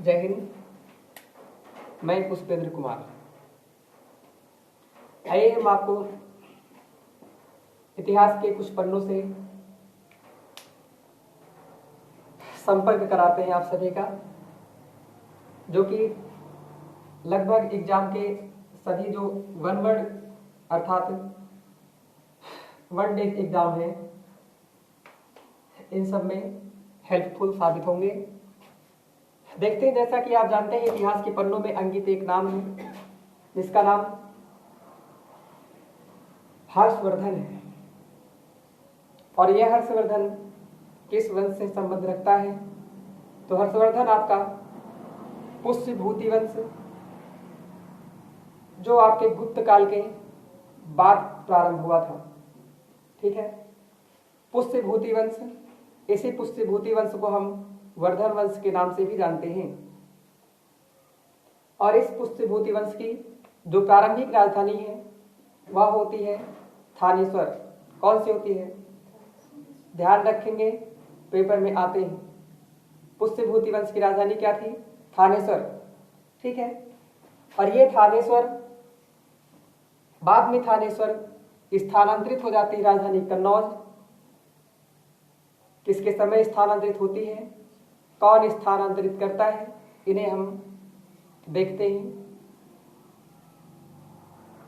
जय हिंद। मैं पुष्पेंद्र कुमार। आइए हम आपको इतिहास के कुछ पन्नों से संपर्क कराते हैं आप सभी का, जो कि लगभग एग्जाम के सभी जो वन वर्ड अर्थात वन डे एग्जाम है, इन सब में हेल्पफुल साबित होंगे। देखते हैं, जैसा कि आप जानते हैं इतिहास के पन्नों में अंकित एक नाम है जिसका नाम हर्षवर्धन है। और यह हर्षवर्धन किस वंश से संबंध रखता है? तो हर्षवर्धन आपका पुष्यभूति वंश, जो आपके गुप्त काल के बाद प्रारंभ हुआ था। ठीक है, पुष्यभूति वंश। इसी पुष्यभूति वंश को हम वर्धन वंश के नाम से भी जानते हैं। और इस पुष्यभूति वंश की जो प्रारंभिक राजधानी है वह होती है थानेश्वर। कौन सी होती है? ध्यान रखेंगे, पेपर में आते हैं। पुष्यभूति वंश की राजधानी क्या थी? थानेश्वर। ठीक है, और ये थानेश्वर बाद में थानेश्वर स्थानांतरित हो जाती है राजधानी कन्नौज। किसके समय स्थानांतरित होती है? कौन स्थानांतरित करता है? इन्हें हम देखते हैं,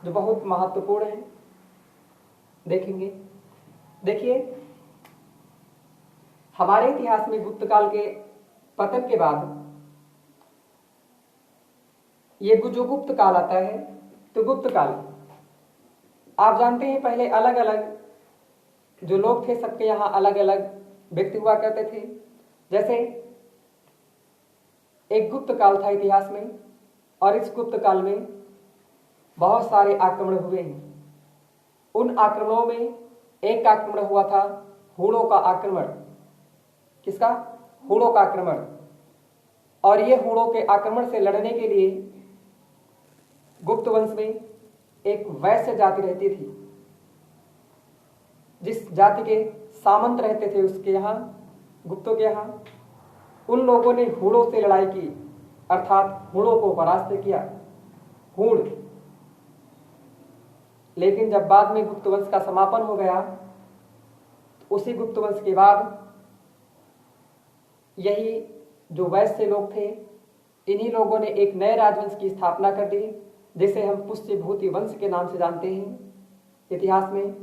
जो बहुत महत्वपूर्ण है। देखेंगे। देखिए, हमारे इतिहास में गुप्त काल के पतन के बाद ये जो गुप्त काल आता है, तो गुप्त काल आप जानते हैं पहले अलग अलग जो लोग थे, सबके यहाँ अलग अलग व्यक्ति हुआ करते थे। जैसे एक गुप्त काल था इतिहास में, और इस गुप्त काल में बहुत सारे आक्रमण हुए हैं। उन आक्रमणों में एक आक्रमण हुआ था हूणों का आक्रमण। किसका? हूणों का आक्रमण। और ये हूणों के आक्रमण से लड़ने के लिए गुप्त वंश में एक वैश्य जाति रहती थी। जिस जाति के सामंत रहते थे उसके यहाँ, गुप्तों के यहाँ, उन लोगों ने हूणों से लड़ाई की, अर्थात हूणों को परास्त किया। हूण। लेकिन जब बाद में गुप्त वंश का समापन हो गया, तो उसी गुप्त वंश के बाद यही जो वैश्य लोग थे, इन्हीं लोगों ने एक नए राजवंश की स्थापना कर दी, जिसे हम पुष्यभूति वंश के नाम से जानते हैं इतिहास में।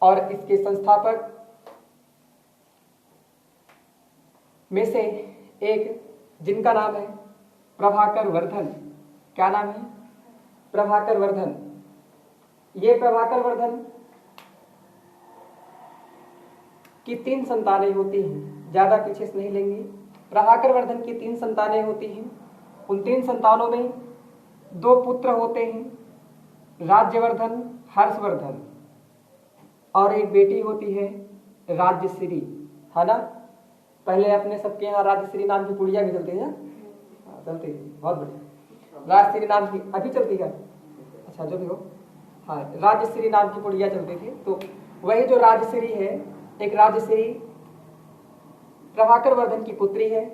और इसके संस्थापक में से एक, जिनका नाम है प्रभाकर वर्धन। क्या नाम है? प्रभाकर वर्धन। ये प्रभाकर वर्धन की 3 संतानें होती हैं, ज्यादा पीछे से नहीं लेंगे। प्रभाकर वर्धन की 3 संतानें होती हैं। उन 3 संतानों में 2 पुत्र होते हैं, राज्यवर्धन, हर्षवर्धन, और एक बेटी होती है राजश्री, है ना। पहले अपने सबके यहाँ राजश्री नाम की पुड़िया भी चलती है, चलती है, बहुत बढ़िया। राजश्री नाम की अभी चलती है, अच्छा जो भी हो, हाँ, राजश्री नाम की पुड़िया चलती थी। तो वही जो राजश्री है, एक राजश्री प्रभाकर वर्धन की पुत्री है।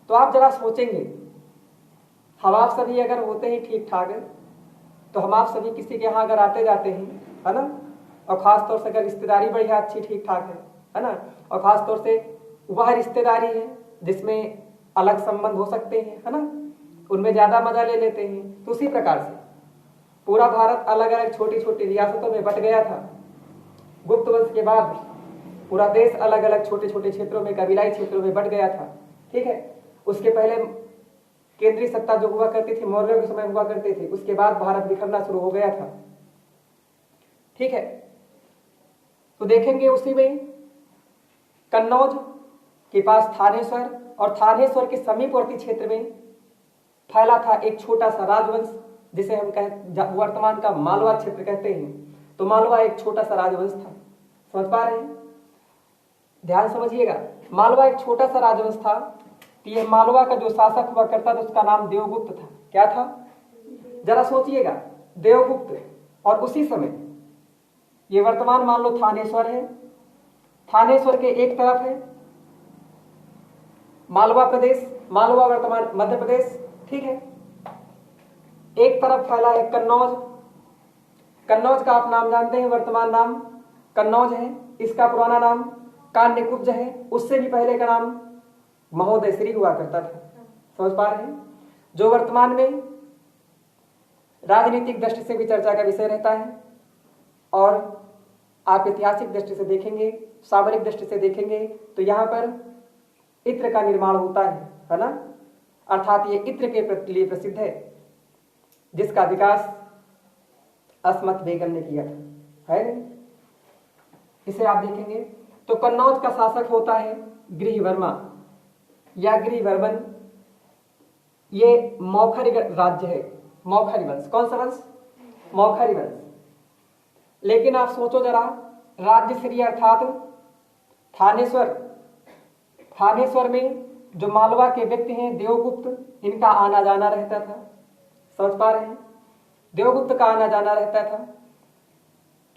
तो आप जरा सोचेंगे, हम आप सभी अगर होते हैं ठीक ठाक, तो हम आप सभी किसी के यहाँ अगर आते जाते हैं, है ना, और खास तौर से अगर रिश्तेदारी बढ़िया अच्छी ठीक ठाक है ना, और खास तौर से वह रिश्तेदारी है जिसमें अलग संबंध हो सकते हैं, है ना, उनमें ज्यादा मजा ले लेते हैं। तो उसी प्रकार से पूरा भारत अलग अलग छोटी छोटी रियासतों में बट गया था। गुप्त वंश के बाद पूरा देश अलग अलग छोटे छोटे क्षेत्रों में, कबीलाई क्षेत्रों में बट गया था। ठीक है, उसके पहले केंद्रीय सत्ता जो हुआ करती थी मौर्यों के समय हुआ करते थे, उसके बाद भारत बिखरना शुरू हो गया था। ठीक है, तो देखेंगे उसी में कन्नौज के पास थानेश्वर, और थानेश्वर के समीपवर्ती क्षेत्र में फैला था एक छोटा सा राजवंश, जिसे हम वर्तमान का मालवा क्षेत्र कहते हैं। तो मालवा एक छोटा सा राजवंश था। समझ पा रहे हैं? ध्यान समझिएगा, मालवा एक छोटा सा राजवंश था। तो यह मालवा का जो शासक हुआ करता था उसका नाम देवगुप्त था। क्या था? जरा सोचिएगा, देवगुप्त। और उसी समय ये वर्तमान मान लो थानेश्वर है, थानेश्वर के एक तरफ है मालवा प्रदेश, मालवा वर्तमान मध्य प्रदेश, ठीक है। एक तरफ फैला है कन्नौज। कन्नौज का आप नाम जानते हैं, वर्तमान नाम कन्नौज है। इसका पुराना नाम कान्यकुब्ज है। उससे भी पहले का नाम महोदयश्री हुआ करता था। समझ पा रहे हैं? जो वर्तमान में राजनीतिक दृष्टि से भी चर्चा का विषय रहता है, और आप ऐतिहासिक दृष्टि से देखेंगे, सामरिक दृष्टि से देखेंगे तो यहाँ पर इत्र का निर्माण होता है ना। अर्थात ये इत्र के लिए प्रसिद्ध है, जिसका विकास अस्मत् बेगम ने किया था, है नहीं? इसे आप देखेंगे तो कन्नौज का शासक होता है गृहवर्मा या गृहवर्मन। ये मौखरी राज्य है, मौखरी वंश। कौन सा वंश? मौखरी वंश। लेकिन आप सोचो जरा, राज्यश्री अर्थात थानेश्वर, थानेश्वर में जो मालवा के व्यक्ति हैं देवगुप्त, इनका आना जाना रहता था। समझ पा रहे हैं? देवगुप्त का आना जाना रहता था।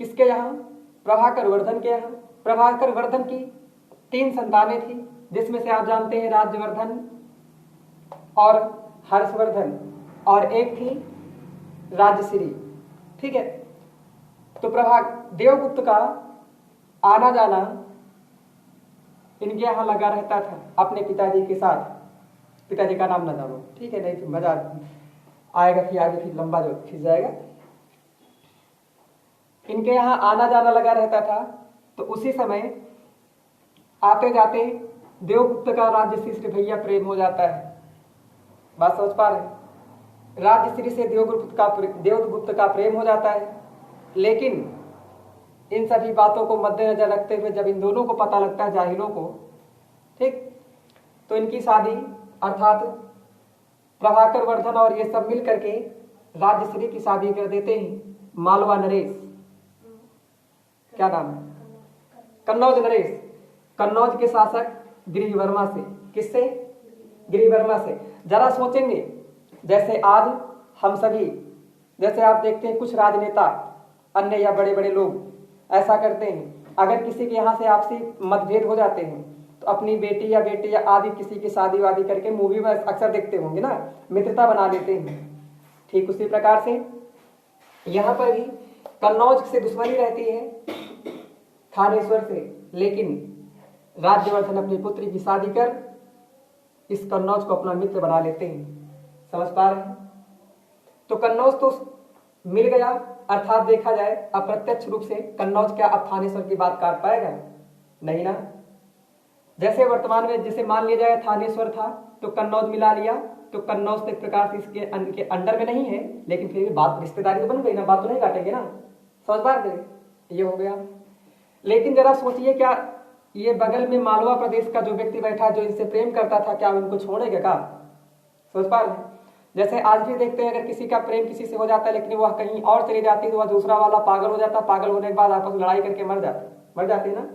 किसके यहाँ? प्रभाकर वर्धन के यहाँ। प्रभाकर वर्धन की 3 संतानें थी, जिसमें से आप जानते हैं राज्यवर्धन और हर्षवर्धन, और एक थी राजश्री, ठीक है। तो देवगुप्त का आना जाना इनके यहाँ लगा रहता था अपने पिताजी के साथ। पिताजी का नाम ना जानो, ठीक है, नहीं फिर मजा आएगा, फिर आगे फिर लंबा जो खिंच जाएगा। इनके यहाँ आना जाना लगा रहता था। तो उसी समय आते जाते देवगुप्त का राजश्री से भैया प्रेम हो जाता है। बात समझ पा रहे? राजश्री से देवगुप्त का प्रेम हो जाता है। लेकिन इन सभी बातों को मद्देनजर रखते हुए जब इन दोनों को पता लगता है, जाहिलों को, ठीक, तो इनकी शादी अर्थात प्रभाकर वर्धन और ये सब मिल करके राजश्री की शादी कर देते हैं मालवा नरेश, क्या नाम है, कन्नौज नरेश, कन्नौज के शासक गृहवर्मा से। किससे? गृहवर्मा से। जरा सोचेंगे, जैसे आज हम सभी, जैसे आप देखते हैं कुछ राजनेता अन्य या बड़े बड़े लोग ऐसा करते हैं, अगर किसी के यहाँ से आपसी मतभेद हो जाते हैं तो अपनी बेटी या आदि किसी की शादी वादी करके मूवी में अक्सर देखते होंगे ना, मित्रता बना लेते हैं। ठीक उसी प्रकार से यहाँ पर भी कन्नौज से दुश्मनी रहती है थानेश्वर से, लेकिन राज्यवर्धन अपनी पुत्री की शादी कर इस कन्नौज को अपना मित्र बना लेते हैं। समझ पा रहे हैं? तो कन्नौज तो मिल गया, अर्थात देखा जाए अप्रत्यक्ष रूप से कन्नौज क्या अब थानेश्वर की बात काट पाएगा? नहीं ना। जैसे वर्तमान में जैसे मान लिया जाए थानेश्वर था तो कन्नौज मिला लिया, तो कन्नौज तो एक प्रकार से इसके अंडर में नहीं है, लेकिन फिर बात रिश्तेदारी तो बन गई ना, बात तो नहीं काटेंगे ना। समझ पा रहे? ये हो गया। लेकिन जरा सोचिए, क्या ये बगल में मालवा प्रदेश का जो व्यक्ति बैठा जो इनसे प्रेम करता था, क्या इनको छोड़ेगा का? सोच पा रहे? जैसे आज भी देखते हैं, अगर किसी का प्रेम किसी से हो जाता है लेकिन वह कहीं और चली जाती है तो वह दूसरा वाला पागल हो जाता है, पागल होने के बाद आपस में लड़ाई करके मर जाते हैं ना,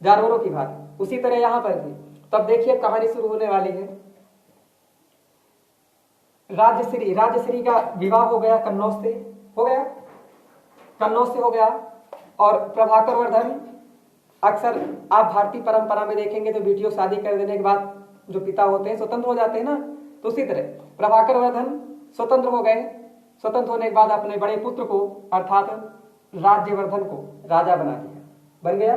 जानवरों की बात। उसी तरह यहाँ पर भी तब देखिए कहानी शुरू होने वाली है। राजश्री का विवाह हो गया कन्नौज से, हो गया कन्नौज से हो गया। और प्रभाकर वर्धन, अक्सर आप भारतीय परंपरा में देखेंगे तो बेटियों शादी कर देने के बाद जो पिता होते हैं स्वतंत्र हो जाते हैं ना, तो उसी तरह प्रभाकर वर्धन स्वतंत्र हो गए। स्वतंत्र होने के बाद अपने बड़े पुत्र को अर्थात राज्यवर्धन को राजा बना दिया, बन गया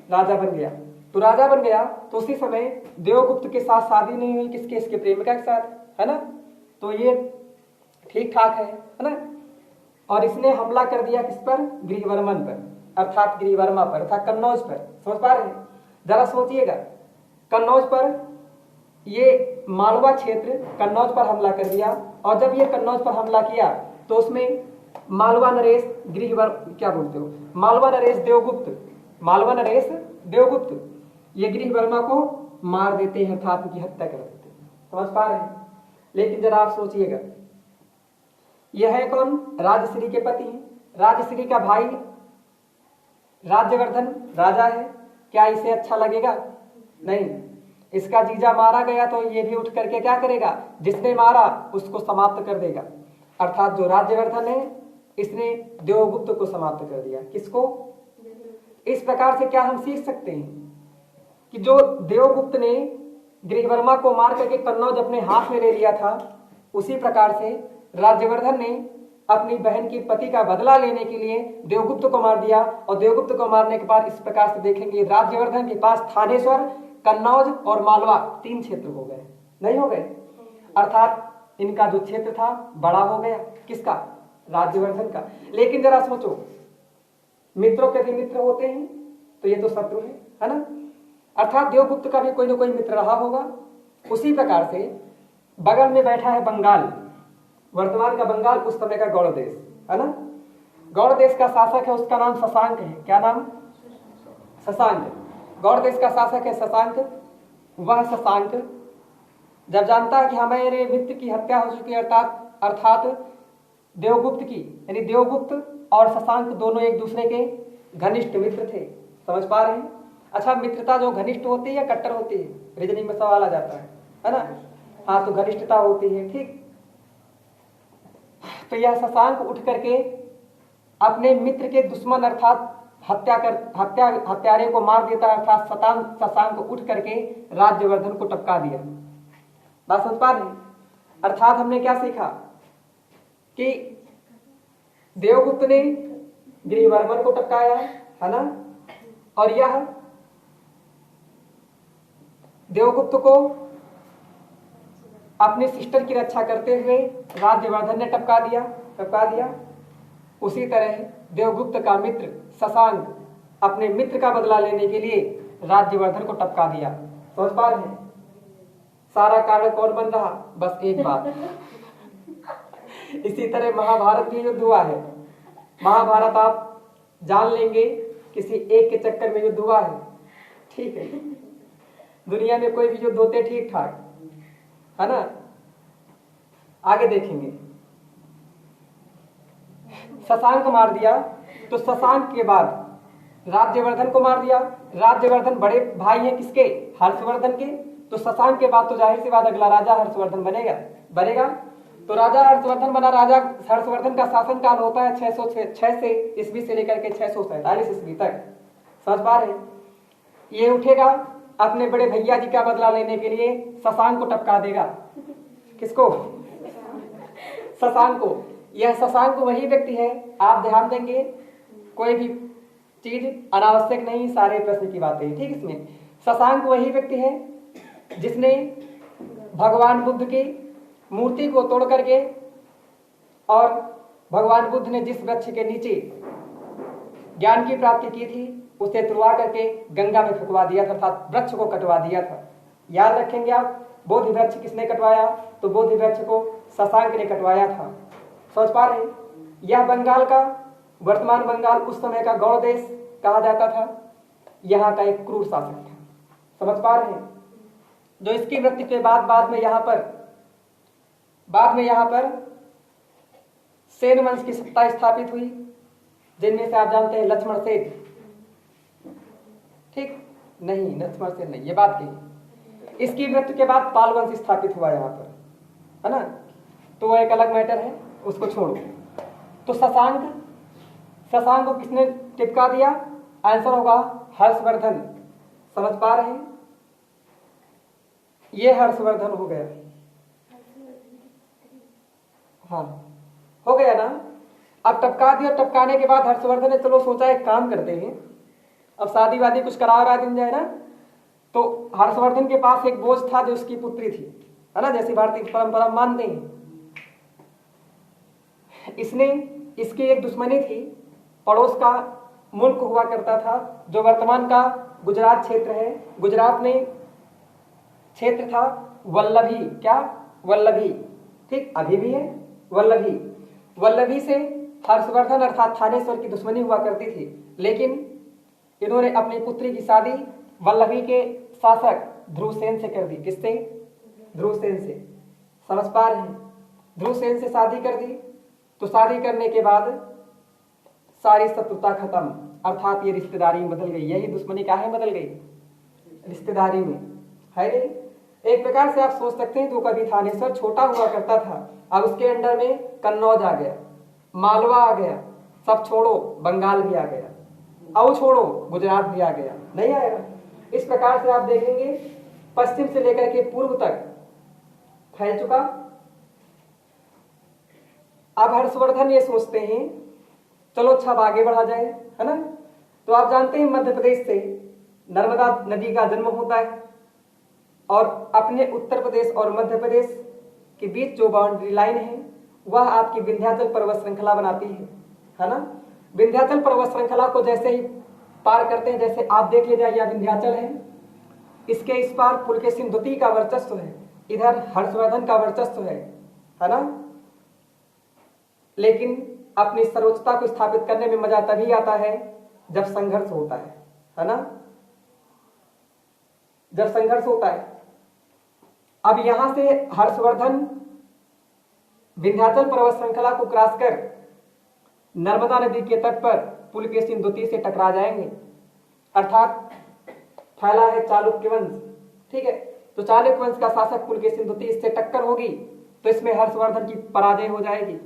राजा बन गया। तो राजा बन गया तो उसी समय देवगुप्त के साथ शादी नहीं हुई, किसके? इसके प्रेमिका के साथ, है ना। तो ये ठीक ठाक है ना। और इसने हमला कर दिया किस पर? गृहवर्मन पर, अर्थात गृहवर्मा पर, अर्थात कन्नौज पर। समझ पा रहे हैं? जरा सोचिएगा, कन्नौज पर ये मालवा क्षेत्र कन्नौज पर हमला कर दिया, और जब ये कन्नौज पर हमला किया तो उसमें मालवा नरेश क्या बोलते हो, मालवा नरेश देवगुप्त ये गृहवर्मा को मार देते हैं, अर्थात उनकी हत्या कर देते हैं। समझ पा रहे हैं? लेकिन जरा आप सोचिएगा, यह है कौन? राजश्री के पति हैं। राजश्री का भाई राज्यवर्धन राजा है। क्या इसे अच्छा लगेगा? नहीं। इसका जीजा मारा गया तो ये भी उठ करके क्या करेगा? जिसने मारा उसको समाप्त कर देगा। अर्थात जो राज्यवर्धन है इसने देवगुप्त को समाप्त कर दिया। किसको? इस प्रकार से क्या हम सीख सकते हैं कि जो देवगुप्त ने गृहवर्मा को मार करके कन्नौज अपने हाथ में ले लिया था, उसी प्रकार से राज्यवर्धन ने अपनी बहन की पति का बदला लेने के लिए देवगुप्त को मार दिया। और देवगुप्त को मारने के बाद इस प्रकार से देखेंगे राज्यवर्धन के पास थानेश्वर, कन्नौज और मालवा 3 क्षेत्र हो गए, नहीं हो गए? अर्थात इनका जो क्षेत्र था बड़ा हो गया, किसका? राज्यवर्धन का। लेकिन जरा सोचो, मित्रों के भी मित्र होते हैं, तो ये तो शत्रु है ना? अर्थात देवगुप्त का भी कोई ना कोई मित्र रहा होगा। उसी प्रकार से बगल में बैठा है बंगाल, वर्तमान का बंगाल, उस समय का गौड़ देश है ना। गौड़ देश का शासक है, उसका नाम शशांक है। क्या नाम? शशांक। गौड़ देश का शासक है शशांक। वह शशांक जब जानता है कि हमारे मित्र की हत्या हो चुकी है, अर्थात देवगुप्त की, यानी देवगुप्त और शशांक दोनों एक दूसरे के घनिष्ठ मित्र थे। समझ पा रहे हैं? अच्छा, मित्रता जो घनिष्ठ होती है या कट्टर होती है? रीजनिंग में सवाल आ जाता है ना। हाँ, तो घनिष्ठता होती है, ठीक। तो यह शशांक उठ करके अपने मित्र के दुश्मन अर्थात हत्यारे को मार देता है। अर्थात शशांक उठ करके राज्यवर्धन को टपका दिया। बात समझ पा रहे? अर्थात हमने क्या सीखा कि देवगुप्त ने गृहवर्मन को टपकाया है ना, और यह देवगुप्त को अपने सिस्टर की रक्षा करते हुए राज्यवर्धन ने टपका दिया। उसी तरह देवगुप्त का मित्र शशांक अपने मित्र का बदला लेने के लिए राज्यवर्धन को टपका दिया। समझ पा रहे हैं? सारा कारण कौन बन रहा? बस एक बात। इसी तरह महाभारत में युद्ध हुआ है। महाभारत आप जान लेंगे, किसी एक के चक्कर में युद्ध हुआ है, ठीक है। दुनिया में कोई भी युद्ध होते ठीक ठाक है ना। आगे देखेंगे। शशांक मार दिया, तो शशांक के बाद राज्यवर्धन को मार दिया। राज्यवर्धन बड़े भाई हैं किसके? हर्षवर्धन के। तो शशांक के बाद तो जाहिर सी बात अगला राजा हर्षवर्धन बनेगा। तो राजा हर्षवर्धन बना। राजा हर्षवर्धन का शासन काल होता है 606 ईस्वी से लेकर के 647 ईस्वी तक। समझ पा रहे? ये उठेगा, अपने बड़े भैया जी का बदला लेने के लिए शशांक को टपका देगा। किसको? शशांक को। यह शशांक वही व्यक्ति है, आप ध्यान देंगे, कोई भी चीज अनावश्यक नहीं, सारे प्रश्न की बातें, ठीक। इसमें शशांक वही व्यक्ति है जिसने भगवान बुद्ध की मूर्ति को तोड़ करके और भगवान बुद्ध ने जिस वृक्ष के नीचे ज्ञान की प्राप्ति की थी उसे तुड़वा करके गंगा में फेंकवा दिया था, अर्थात वृक्ष को कटवा दिया था। याद रखेंगे आप, बोधि वृक्ष किसने कटवाया? तो बोधि वृक्ष को शशांक ने कटवाया था। समझ पा रहे? यह बंगाल का, वर्तमान बंगाल उस समय का गौड़ देश कहा जाता था, यहाँ का एक क्रूर शासक था। समझ पा रहे हैं? जो इसकी मृत्यु के बाद में यहाँ पर सेन वंश की सत्ता स्थापित हुई, जिनमें से आप जानते हैं लक्ष्मण सेन, ठीक नहीं, लक्ष्मण सेन नहीं, ये बात की। इसकी मृत्यु के बाद पाल वंश स्थापित हुआ यहाँ पर, है ना। तो वह एक अलग मैटर है, उसको छोड़ो। तो शशांक को किसने टिपका दिया? आंसर होगा हर्षवर्धन। समझ पा रहे हैं? ये हर्षवर्धन हो गया। हाँ, हो गया ना। अब टपका दिया, टपकाने के बाद हर्षवर्धन ने चलो सोचा एक काम करते हैं, अब शादी वादी कुछ करा दिन जाए ना। तो हर्षवर्धन के पास एक बोझ था जो उसकी पुत्री थी, है ना, जैसी भारतीय परंपरा मानते हैं। इसने इसकी एक दुश्मनी थी, पड़ोस का मुल्क हुआ करता था जो वर्तमान का गुजरात क्षेत्र है। गुजरात में क्षेत्र था वल्लभी। क्या? वल्लभी, ठीक, अभी भी है वल्लभी से हर्षवर्धन अर्थात थानेश्वर की दुश्मनी हुआ करती थी। लेकिन इन्होंने अपनी पुत्री की शादी वल्लभी के शासक ध्रुवसेन से कर दी। किससे? ध्रुवसेन से। समझ पा रहे हैं? ध्रुवसेन से शादी कर दी। तो शादी करने के बाद सारी शत्रुता खत्म, अर्थात ये रिश्तेदारी में बदल गई। यही दुश्मनी क्या है? बदल गई रिश्तेदारी में, है नहीं? एक प्रकार से आप सोच सकते हैं, तो कभी थानेश्वर छोटा हुआ करता था, अब उसके अंडर में कन्नौज आ गया, मालवा आ गया, सब छोड़ो बंगाल भी आ गया, आओ छोड़ो गुजरात भी आ गया, नहीं आएगा। इस प्रकार से आप देखेंगे पश्चिम से लेकर के पूर्व तक फैल चुका। अब हर्षवर्धन ये सोचते हैं चलो अच्छा अब आगे बढ़ा जाए, है ना। तो आप जानते हैं मध्य प्रदेश से नर्मदा नदी का जन्म होता है और अपने उत्तर प्रदेश और मध्य प्रदेश के बीच जो बाउंड्री लाइन है वह आपकी विंध्याचल पर्वत श्रृंखला बनाती है ना। विंध्याचल पर्वत श्रृंखला को जैसे ही पार करते हैं, जैसे आप देख लीजिए यह विंध्याचल है, इसके इस पार पुलकेशिन द्वितीय का वर्चस्व है, इधर हर्षवर्धन का वर्चस्व है ना। लेकिन अपनी सर्वोच्चता को स्थापित करने में मजा तभी आता है जब संघर्ष होता है ना, जब संघर्ष होता है। अब यहां से हर्षवर्धन विंध्याचल पर्वत श्रृंखला को क्रॉस कर नर्मदा नदी के तट पर पुलकेशिन द्वितीय से टकरा जाएंगे, अर्थात फैला है चालुक्य वंश, ठीक है। तो चालुक्य वंश का शासक पुलकेशिन द्वितीय, इससे टक्कर होगी तो इसमें हर्षवर्धन की पराजय हो जाएगी।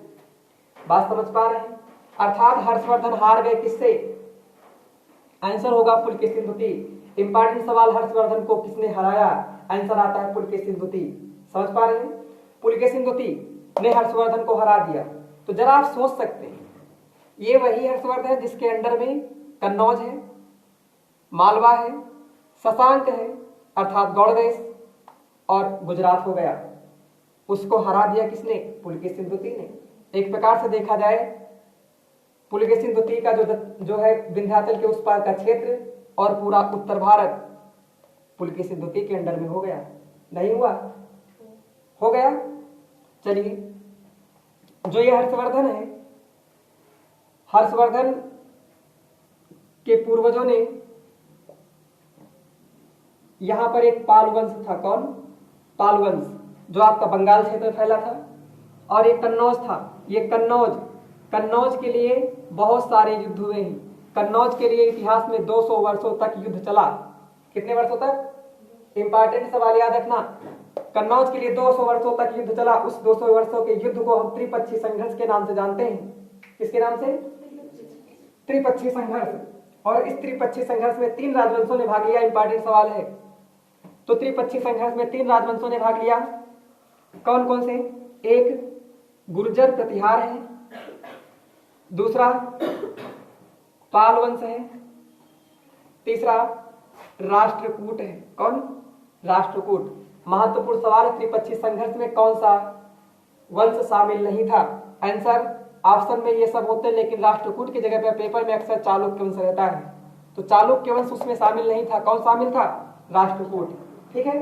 बात समझ पा रहे हैं? अर्थात हर्षवर्धन हार गए किससे? आंसर होगा पुलकेशिन द्वितीय। इंपॉर्टेंट सवाल, हर्षवर्धन को किसने हराया? आंसर आता है पुलकेशिन द्वितीय। समझ पा रहे हैं? पुलकेशिन द्वितीय ने हर्षवर्धन को हरा दिया। तो जरा आप सोच सकते हैं ये वही हर्षवर्धन है जिसके अंडर में कन्नौज है, मालवा है, शशांक है अर्थात गौड़ देश और गुजरात हो गया। उसको हरा दिया किसने? पुलकेशिन द्वितीय ने। एक प्रकार से देखा जाए पुलकेशिन द्वितीय का जो है विंध्याचल के उस पार का क्षेत्र और पूरा उत्तर भारत पुलकेशिन द्वितीय के अंडर में हो गया। नहीं हुआ? हो गया। चलिए, जो ये हर्षवर्धन है, हर्षवर्धन के पूर्वजों ने यहां पर एक पाल वंश था। कौन? पाल वंश, जो आपका बंगाल क्षेत्र में फैला था। और एक कन्नौज था। ये कन्नौज के लिए बहुत सारे युद्ध हुए हैं। कन्नौज के लिए इतिहास में 200 वर्षों तक युद्ध चला। कितने वर्षों तक? इंपॉर्टेंट सवाल याद रखना। कन्नौज के लिए 200 वर्षों तक युद्ध चला। उस 200 वर्षों के युद्ध को हम त्रिपक्षीय संघर्ष के नाम से जानते हैं। किसके नाम से? त्रिपक्षीय संघर्ष। और इस त्रिपक्षीय संघर्ष में 3 राजवंशों ने भाग लिया। इंपॉर्टेंट सवाल है। तो त्रिपक्षीय संघर्ष में 3 राजवंशों ने भाग लिया। कौन कौन से? एक गुर्जर प्रतिहार है, दूसरा पाल वंश है, तीसरा राष्ट्रकूट है। कौन? राष्ट्रकूट। महत्वपूर्ण सवाल है, त्रिपक्षीय संघर्ष में कौन सा वंश शामिल नहीं था? आंसर ऑप्शन में ये सब होते हैं, लेकिन राष्ट्रकूट की जगह पर पेपर में अक्सर चालुक्य वंश रहता है। तो चालुक्य वंश उसमें शामिल नहीं था। कौन शामिल था? राष्ट्रकूट। ठीक है,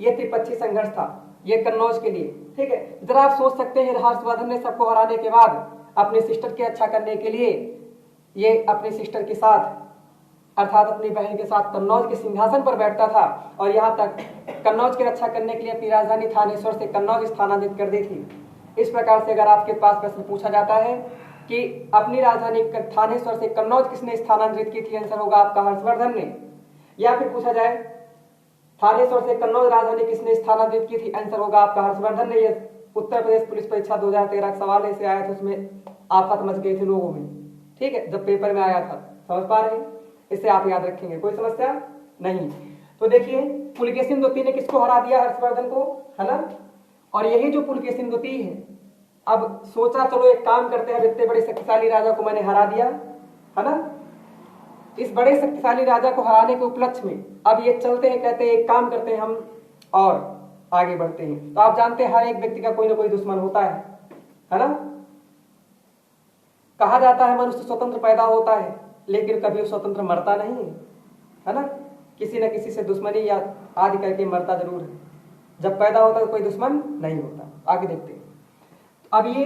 ये त्रिपक्षीय संघर्ष था, ये कन्नौज के लिए। ठीक है, जरा आप सोच सकते हैं हर्षवर्धन ने सबको हराने के बाद अपने सिस्टर की रक्षा करने के लिए ये अपने सिस्टर के साथ अर्थात अपनी बहन के साथ कन्नौज के सिंहासन पर बैठता था और यहाँ तक कन्नौज की रक्षा करने के लिए अपनी राजधानी थानेश्वर से कन्नौज स्थानांतरित कर दी थी। इस प्रकार से अगर आपके पास प्रश्न पूछा जाता है कि अपनी राजधानी थानेश्वर से कन्नौज किसने स्थानांतरित की थी, आंसर होगा आपका हर्षवर्धन ने। या फिर पूछा जाए थानेश्वर से कन्नौज राजधानी किसने स्थानांतरित की थी, आंसर होगा आपका हर्षवर्धन ने। ये उत्तर प्रदेश पुलिस परीक्षा 2013 का सवाल ऐसे आया था, उसमें आफत मच गई थी लोगों में। ठीक है, जब पेपर में आया था। समझ पा रहे हैं? इसे आप याद रखेंगे, कोई समस्या नहीं। तो देखिए पुलकेशिन द्वितीय ने किसको हरा दिया? हर्षवर्धन को, है ना। और यही जो पुलकेशिन द्वितीय है, अब सोचा चलो एक काम करते हैं, इतने बड़े शक्तिशाली राजा को मैंने हरा दिया, है ना। इस बड़े शक्तिशाली राजा को हराने के उपलक्ष्य में अब ये चलते हैं, कहते हैं एक काम करते हैं हम और आगे बढ़ते हैं। तो आप जानते हैं हर एक व्यक्ति का कोई ना कोई दुश्मन होता है ना। कहा जाता है मनुष्य स्वतंत्र पैदा होता है लेकिन कभी स्वतंत्र मरता नहीं है ना। किसी न किसी से दुश्मनी या आदि करके मरता जरूर है। जब पैदा होता है तो कोई दुश्मन नहीं होता। आगे देखते हैं। अब ये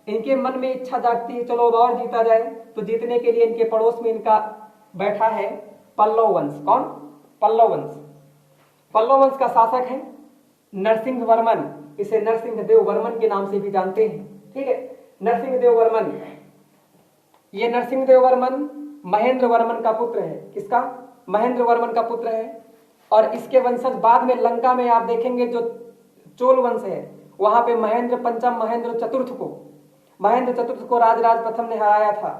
इनके मन में इच्छा जागती है चलो अब और जीता जाए। तो जीतने के लिए इनके पड़ोस में इनका बैठा है पल्लव वंश। कौन? पल्लव वंश। पल्लव वंश का शासक है नरसिंह वर्मन। इसे नरसिंह देव वर्मन के नाम से भी जानते हैं। ठीक है, नरसिंह देव वर्मन। ये नरसिंह देव वर्मन महेंद्र वर्मन का पुत्र है। किसका? महेंद्र वर्मन का पुत्र है। और इसके वंशज बाद में लंका में आप देखेंगे जो चोल वंश है वहां पे महेंद्र पंचम महेंद्र चतुर्थ को राजराज प्रथम ने हराया था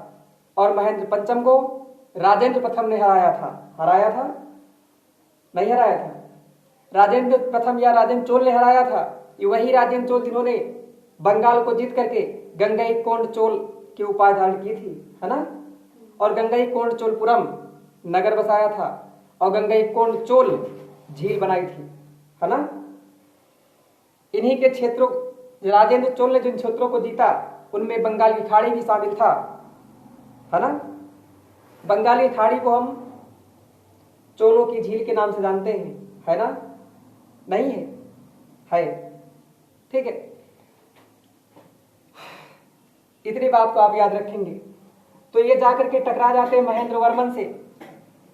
और महेंद्र पंचम को राजेंद्र प्रथम ने हराया था। नहीं हराया था। राजेंद्र प्रथम या राजेंद्र चोल ने हराया था। ये वही राजेंद्र चोल जिन्होंने बंगाल को जीत करके गंगईकोंड चोल की उपाधि धारण की थी, है ना। और गंगईकोंड चोलपुरम नगर बसाया था और गंगईकोंड चोल झील बनाई थी, है ना। इन्हीं के क्षेत्रों, राजेंद्र चोल ने जिन क्षेत्रों को जीता उनमें बंगाल की खाड़ी भी शामिल था, है ना। बंगाली खाड़ी को हम चोलों की झील के नाम से जानते हैं, है ना। नहीं है, ठीक है। इतनी बात को आप याद रखेंगे। तो ये जाकर के टकरा जाते हैं महेंद्र वर्मन से।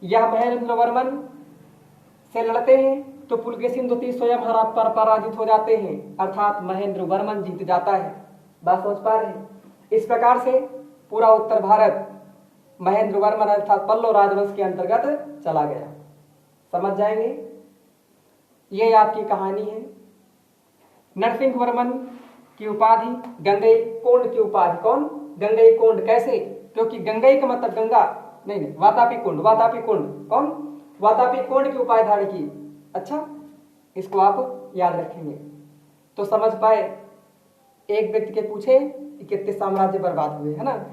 यह महेंद्र वर्मन से लड़ते हैं तो पुलकेशिन द्वितीय स्वयं पराजित हो जाते हैं, अर्थात महेंद्र वर्मन जीत जाता है। बात समझ पा रहे हैं। इस प्रकार से पूरा उत्तर भारत महेंद्र वर्मन अर्थात पल्लव राजवंश के अंतर्गत चला गया। समझ जाएंगे। ये आपकी कहानी है। नरसिंह वर्मन की उपाधि, गंगईकोंड की उपाधि। कौन? गंगईकोंड। कैसे? क्योंकि गंगई का मतलब गंगा नहीं, वातापी कुंड। वातापी कुंड कौन? वातापी कुंड की उपाधि धारण की। अच्छा, इसको आप याद रखेंगे तो समझ पाए। एक व्यक्ति के पूछे कि कितने साम्राज्य बर्बाद हुए, है ना,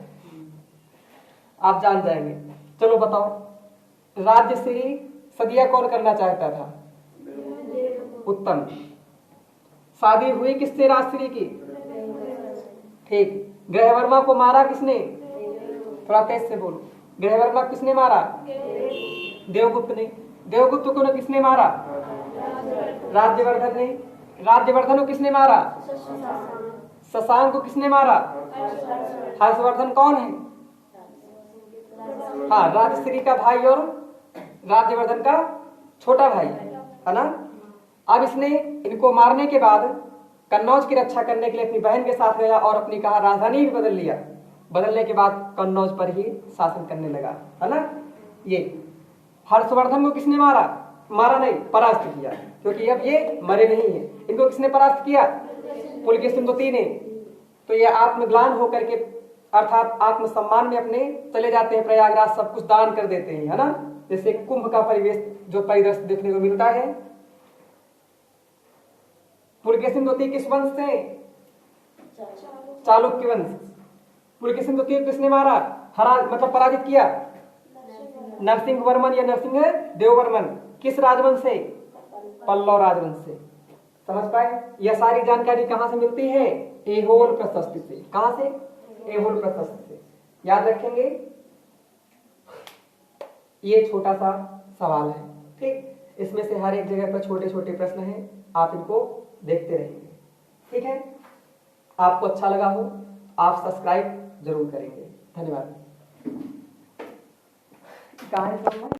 आप जान जाएंगे। चलो बताओ, राज्यश्री सदिया कौन करना चाहता था? उत्तम। शादी हुई किससे राजश्री की? ठीक। ग्रहवर्मा को मारा किसने? थोड़ा तेज से बोलो। ग्रहवर्मा किसने मारा? देवगुप्त ने। देवगुप्त को किसने मारा? राज्यवर्धन ने। राज्यवर्धन को किसने मारा? शशांक को किसने मारा? हर्षवर्धन कौन है? हाँ, राजश्री का भाई और राज्यवर्धन का छोटा भाई, है ना। अब इसने इनको मारने के बाद कन्नौज की रक्षा करने के लिए अपनी बहन के साथ गया और अपनी कहा राजधानी भी बदल लिया। बदलने के बाद कन्नौज पर ही शासन करने लगा, है ना। ये हर्षवर्धन को किसने मारा? मारा नहीं, परास्त किया, क्योंकि अब ये मरे नहीं है। इनको किसने परास्त किया? पुलकेशिन द्वितीय ने। तो ये आत्मग्लान होकर के अर्थात आत्मसम्मान में अपने चले जाते हैं प्रयागराज, सब कुछ दान कर देते हैं, है ना। जैसे कुंभ का परिवेश जो परिदृश्य देखने को मिलता है। पुलकेशिन द्वितीय किस वंश से? चालुक्य वंश। पुलकेशिन द्वितीय को किसने मारा? हरा मतलब पराजित किया? नरसिंह वर्मन या नरसिंह देववर्मन। किस राजवंश से? पल्लव राजवंश से। समझ पाए। यह सारी जानकारी कहां से मिलती है? ऐहोल प्रशस्ति से। कहां से? ऐहोल प्रशस्ति से। याद रखेंगे। ये छोटा सा सवाल है, ठीक। इसमें से हर एक जगह पर छोटे छोटे प्रश्न हैं, आप इनको देखते रहेंगे, ठीक है। आपको अच्छा लगा हो, आप सब्सक्राइब जरूर करेंगे। धन्यवाद।